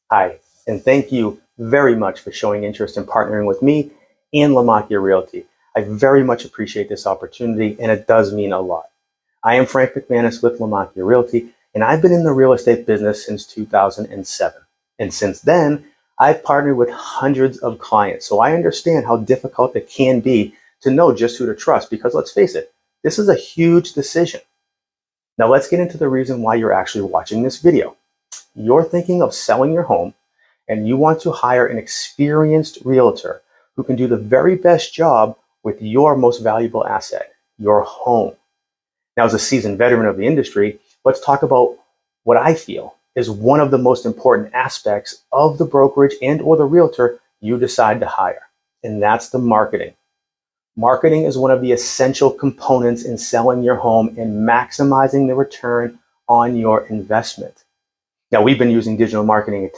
Hi, and thank you very much for showing interest in partnering with me and Lamakia Realty. I very much appreciate this opportunity, and it does mean a lot. I am Frank McManus with Lamakia Realty, and I've been in the real estate business since 2007. And since then, I've partnered with hundreds of clients, so I understand how difficult it can be to know just who to trust because let's face it, this is a huge decision. Now let's get into the reason why you're actually watching this video. You're thinking of selling your home and you want to hire an experienced realtor who can do the very best job with your most valuable asset, your home. Now, as a seasoned veteran of the industry, let's talk about what I feel is one of the most important aspects of the brokerage and or the realtor you decide to hire, and that's the marketing. Marketing is one of the essential components in selling your home and maximizing the return on your investment. Now, we've been using digital marketing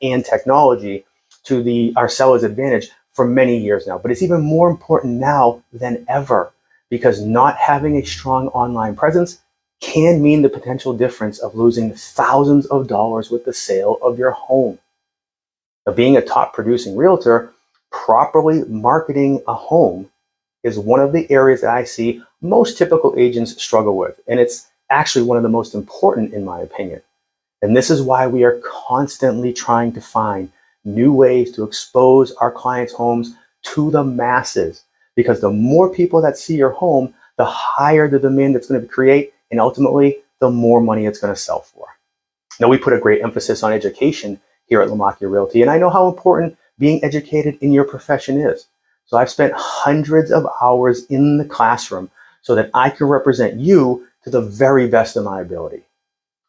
and technology to our seller's advantage for many years now, but it's even more important now than ever because not having a strong online presence can mean the potential difference of losing thousands of dollars with the sale of your home. Now, being a top producing realtor, properly marketing a home is one of the areas that I see most typical agents struggle with, and it's actually one of the most important in my opinion. And this is why we are constantly trying to find new ways to expose our clients' homes to the masses. Because the more people that see your home, the higher the demand it's going to create, and ultimately, the more money it's going to sell for. Now, we put a great emphasis on education here at Lamakia Realty, and I know how important being educated in your profession is. So I've spent hundreds of hours in the classroom so that I can represent you to the very best of my ability.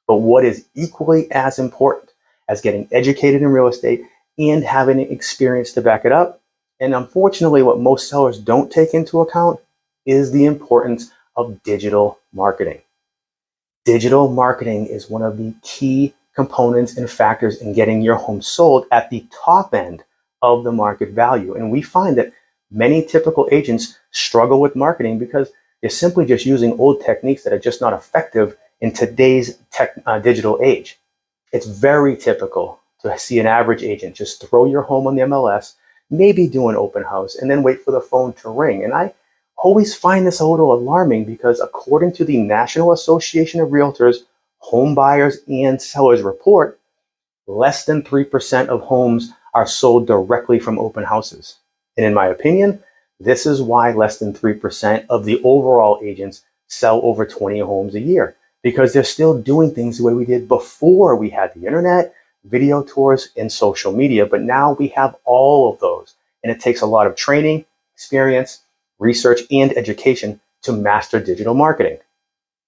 But what is equally as important as getting educated in real estate and having experience to back it up, and unfortunately what most sellers don't take into account, is the importance of digital marketing. Digital marketing is one of the key components and factors in getting your home sold at the top end of the market value. And we find that many typical agents struggle with marketing because they're simply just using old techniques that are just not effective in today's digital age. It's very typical to see an average agent just throw your home on the MLS, maybe do an open house, and then wait for the phone to ring. And I always find this a little alarming because according to the National Association of Realtors Home Buyers and Sellers Report, less than 3% of homes are sold directly from open houses. And in my opinion, this is why less than 3% of the overall agents sell over 20 homes a year, because they're still doing things the way we did before we had the internet, video tours, and social media. But now we have all of those, and it takes a lot of training, experience, research, and education to master digital marketing.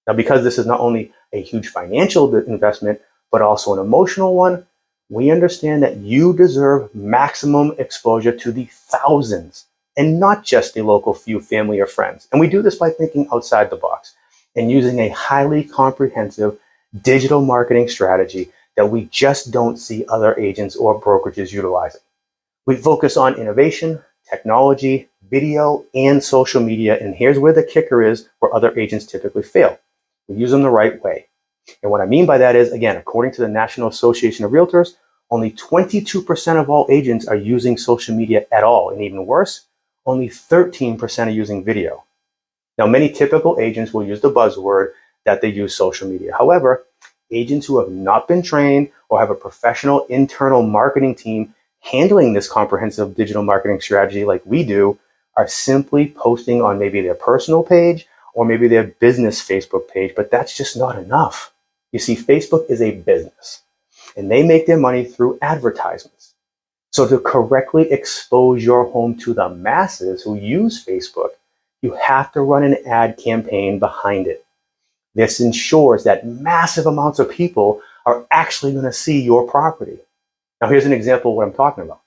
Now, because this is not only a huge financial investment, but also an emotional one, we understand that you deserve maximum exposure to the thousands and not just the local few family or friends. And we do this by thinking outside the box and using a highly comprehensive digital marketing strategy that we just don't see other agents or brokerages utilizing. We focus on innovation, technology, video, and social media. And here's where the kicker is where other agents typically fail. We use them the right way. And what I mean by that is, again, according to the National Association of Realtors, only 22% of all agents are using social media at all. And even worse, only 13% are using video. Now, many typical agents will use the buzzword that they use social media. However, agents who have not been trained or have a professional internal marketing team handling this comprehensive digital marketing strategy like we do are simply posting on maybe their personal page or maybe their business Facebook page, but that's just not enough. You see, Facebook is a business, and they make their money through advertisements. So to correctly expose your home to the masses who use Facebook, you have to run an ad campaign behind it. This ensures that massive amounts of people are actually going to see your property. Now, here's an example of what I'm talking about.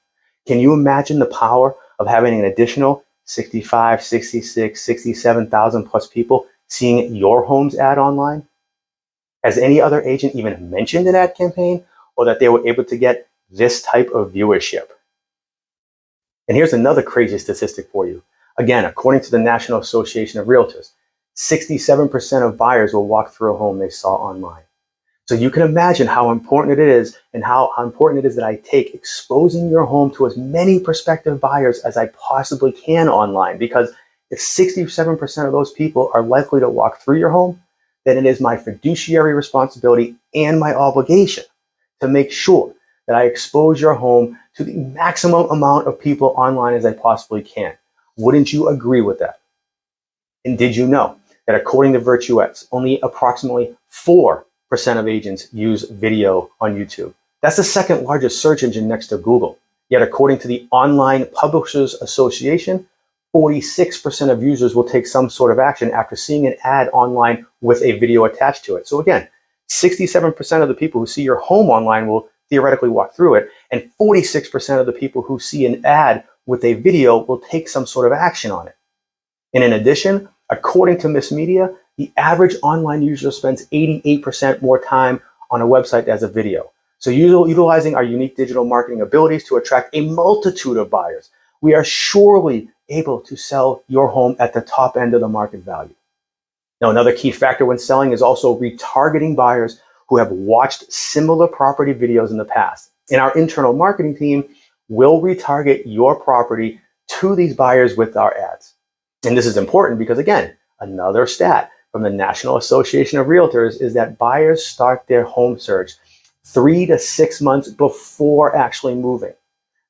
Can you imagine the power of having an additional 65, 66, 67,000 plus people seeing your home's ad online? Has any other agent even mentioned an ad campaign or that they were able to get this type of viewership? And here's another crazy statistic for you. Again, according to the National Association of Realtors, 67% of buyers will walk through a home they saw online. So you can imagine how important it is and how important it is that I take exposing your home to as many prospective buyers as I possibly can online. Because if 67% of those people are likely to walk through your home, then it is my fiduciary responsibility and my obligation to make sure that I expose your home to the maximum amount of people online as I possibly can. Wouldn't you agree with that? And did you know that according to Virtuettes, only approximately 4% of agents use video on YouTube? That's the second largest search engine next to Google. Yet according to the Online Publishers Association, 46% of users will take some sort of action after seeing an ad online with a video attached to it. So again, 67% of the people who see your home online will theoretically walk through it, and 46% of the people who see an ad with a video will take some sort of action on it. And in addition, according to Miss Media, the average online user spends 88% more time on a website as a video. So utilizing our unique digital marketing abilities to attract a multitude of buyers, we are surely able to sell your home at the top end of the market value. Now, another key factor when selling is also retargeting buyers who have watched similar property videos in the past. And our internal marketing team will retarget your property to these buyers with our ads. And this is important because, again, another stat from the National Association of Realtors is that buyers start their home search 3 to 6 months before actually moving.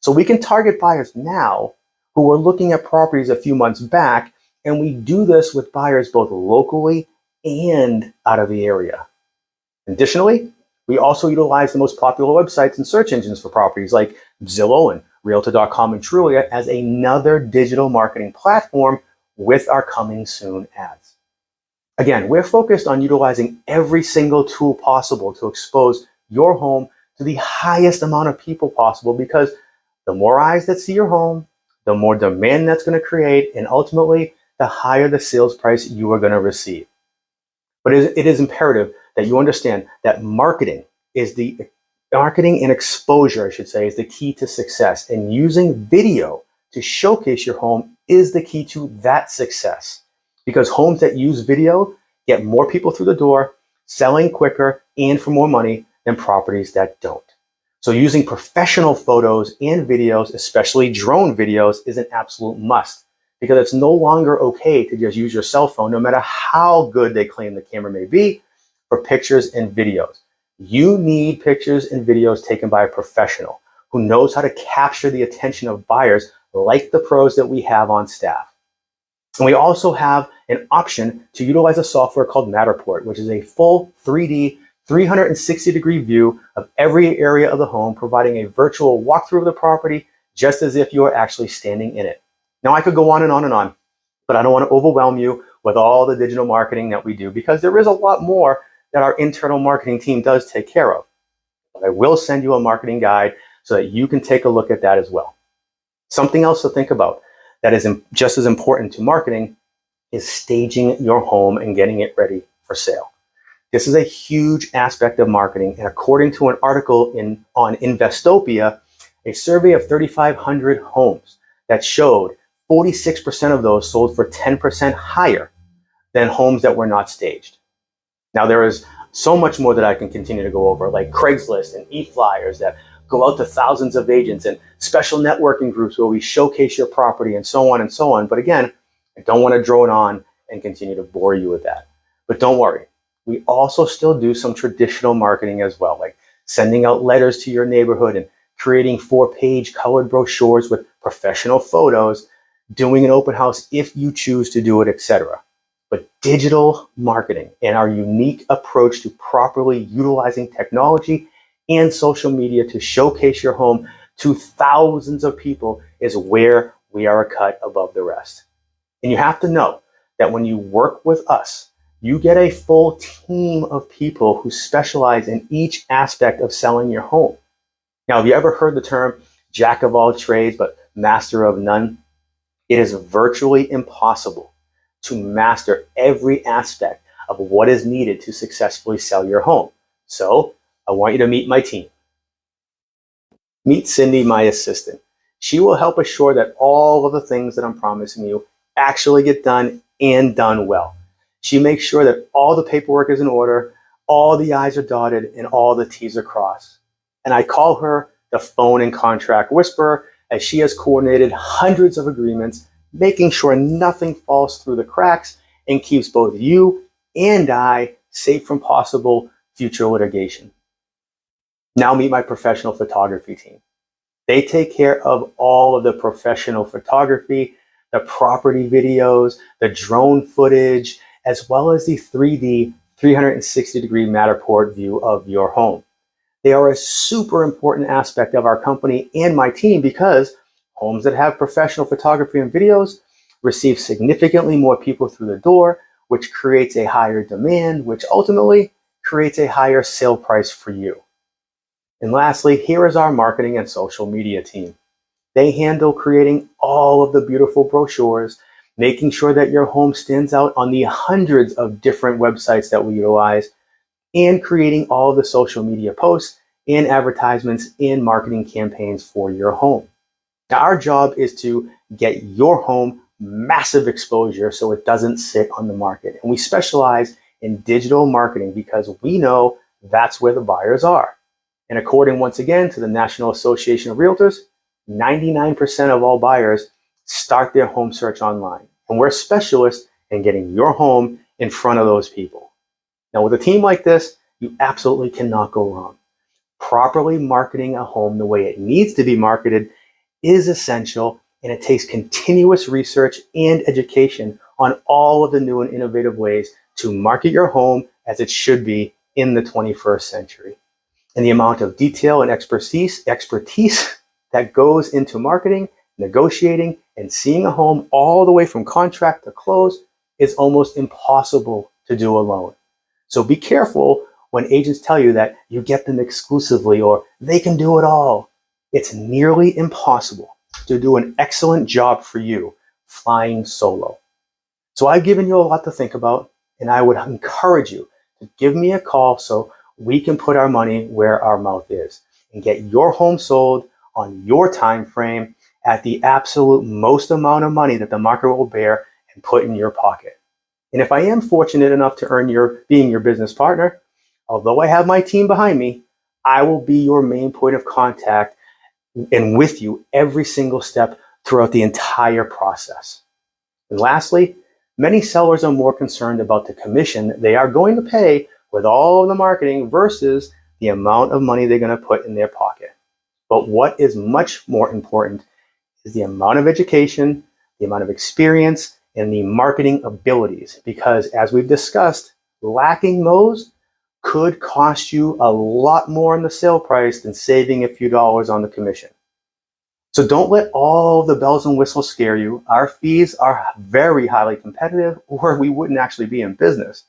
So we can target buyers now who were looking at properties a few months back, and we do this with buyers both locally and out of the area. Additionally, we also utilize the most popular websites and search engines for properties like Zillow and Realtor.com and Trulia as another digital marketing platform with our coming soon ads. Again, we're focused on utilizing every single tool possible to expose your home to the highest amount of people possible, because the more eyes that see your home, the more demand that's going to create, and ultimately, the higher the sales price you are going to receive. But it is imperative that you understand that marketing and exposure, I should say, is the key to success. And using video to showcase your home is the key to that success. Because homes that use video get more people through the door, selling quicker and for more money than properties that don't. So using professional photos and videos, especially drone videos, is an absolute must, because it's no longer okay to just use your cell phone, no matter how good they claim the camera may be, for pictures and videos. You need pictures and videos taken by a professional who knows how to capture the attention of buyers like the pros that we have on staff. And we also have an option to utilize a software called Matterport, which is a full 3D 360-degree view of every area of the home, providing a virtual walkthrough of the property just as if you are actually standing in it. Now, I could go on and on and on, but I don't want to overwhelm you with all the digital marketing that we do, because there is a lot more that our internal marketing team does take care of. But I will send you a marketing guide so that you can take a look at that as well. Something else to think about that is just as important to marketing is staging your home and getting it ready for sale. This is a huge aspect of marketing, and according to an article on Investopia, a survey of 3,500 homes that showed 46% of those sold for 10% higher than homes that were not staged. Now, there is so much more that I can continue to go over, like Craigslist and e-flyers that go out to thousands of agents, and special networking groups where we showcase your property, and so on and so on. But again, I don't want to drone on and continue to bore you with that. But don't worry. We also still do some traditional marketing as well, like sending out letters to your neighborhood and creating 4-page colored brochures with professional photos, doing an open house if you choose to do it, etc. But digital marketing and our unique approach to properly utilizing technology and social media to showcase your home to thousands of people is where we are a cut above the rest. And you have to know that when you work with us, you get a full team of people who specialize in each aspect of selling your home. Now, have you ever heard the term jack of all trades but master of none? It is virtually impossible to master every aspect of what is needed to successfully sell your home. So I want you to meet my team. Meet Cindy, my assistant. She will help assure that all of the things that I'm promising you actually get done and done well. She makes sure that all the paperwork is in order, all the I's are dotted and all the T's are crossed. And I call her the phone and contract whisperer, as she has coordinated hundreds of agreements, making sure nothing falls through the cracks and keeps both you and I safe from possible future litigation. Now meet my professional photography team. They take care of all of the professional photography, the property videos, the drone footage, as well as the 3D 360-degree Matterport view of your home. They are a super important aspect of our company and my team because homes that have professional photography and videos receive significantly more people through the door, which creates a higher demand, which ultimately creates a higher sale price for you. And lastly, here is our marketing and social media team. They handle creating all of the beautiful brochures, making sure that your home stands out on the hundreds of different websites that we utilize, and creating all of the social media posts and advertisements and marketing campaigns for your home. Now, our job is to get your home massive exposure so it doesn't sit on the market. And we specialize in digital marketing because we know that's where the buyers are. And according, once again, to the National Association of Realtors, 99% of all buyers start their home search online. And we're specialists in getting your home in front of those people. Now, with a team like this, you absolutely cannot go wrong. Properly marketing a home the way it needs to be marketed is essential, and it takes continuous research and education on all of the new and innovative ways to market your home as it should be in the 21st century. And the amount of detail and expertise that goes into marketing, negotiating, and seeing a home all the way from contract to close is almost impossible to do alone. So be careful when agents tell you that you get them exclusively or they can do it all. It's nearly impossible to do an excellent job for you flying solo. So I've given you a lot to think about, and I would encourage you to give me a call so we can put our money where our mouth is and get your home sold on your time frame at the absolute most amount of money that the market will bear and put in your pocket. And if I am fortunate enough to earn being your business partner, although I have my team behind me, I will be your main point of contact and with you every single step throughout the entire process. And lastly, many sellers are more concerned about the commission they are going to pay with all of the marketing versus the amount of money they're going to put in their pocket. But what is much more important is the amount of education, the amount of experience, and the marketing abilities. Because as we've discussed, lacking those could cost you a lot more in the sale price than saving a few dollars on the commission. So don't let all the bells and whistles scare you. Our fees are very highly competitive, or we wouldn't actually be in business.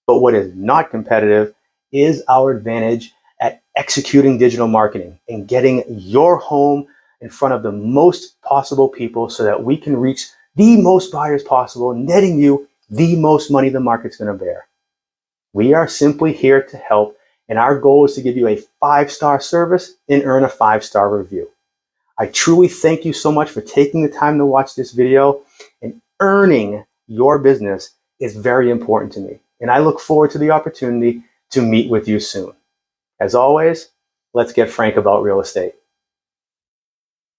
But what is not competitive is our advantage at executing digital marketing and getting your home in front of the most possible people so that we can reach the most buyers possible, netting you the most money the market's going to bear. We are simply here to help, and our goal is to give you a 5-star service and earn a 5-star review. I truly thank you so much for taking the time to watch this video, and earning your business is very important to me. And I look forward to the opportunity to meet with you soon. As always, let's get frank about real estate.